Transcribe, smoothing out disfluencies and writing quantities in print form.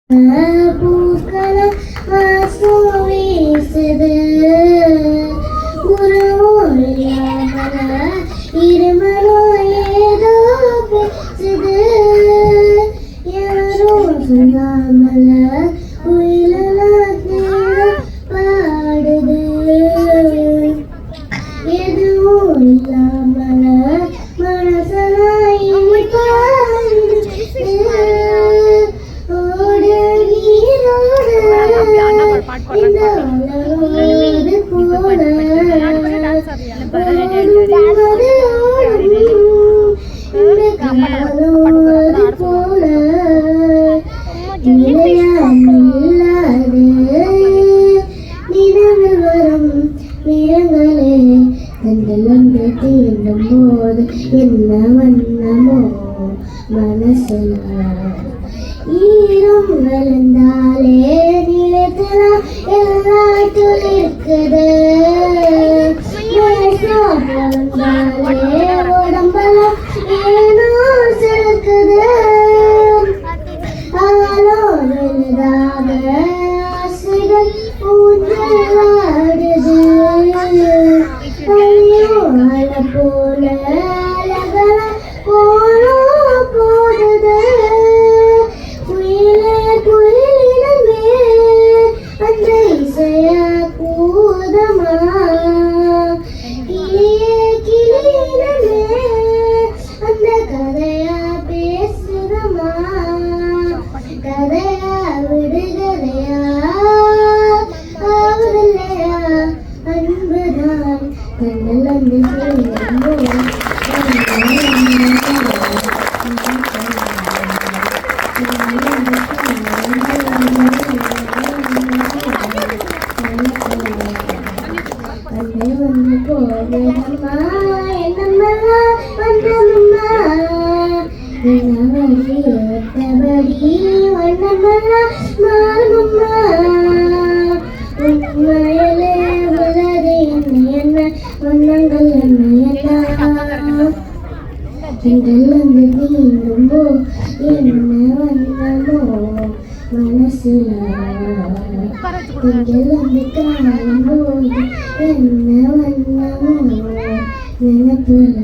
பூக்களம் வாசம் வீசுது உறவோரில்லாமல இருமலோ ஏதோ பேசுது யாரோ சொல்லாமல உயிரெல்லாம் பாடுது எதுவும் இல்லாமல மனசெல்லாம் இனி பாடுது என்ன வண்ணமோ மனசுல ஈரம் விழுந்தாலே நிலத்தெல்லாம் எல்லாம் துளிர்க்குது விழுந்தாலே உடம்பெல்லாம் ஏனோ சிலுக்குது ஆளோ விழுதாக ஆசைகள் ஊஞ்சலாடுது ஐயோ அழ போல அழகல போனோ போடுது அந்த இசைய கூதமா கிளியே கிளியினமே அந்த கதையா பேசுதமா கதையா விடுகதையா ஆவதில்லையா அன்புதான் கண்ணல் வந்து வந்து போனம்மா என்னம்மா வந்தம்மா என்னவடி ஏத்தபடி வண்ணம்மா மாறுமம்மா உண்மையிலே உள்ளது என்ன வண்ணங்கள் என்ன எங்கள் வந்து நீங்கும்போ என்ன வண்ணமோ மனசுல எங்கள் வந்து காணும்போது என்ன வண்ணமோ நினைப்புல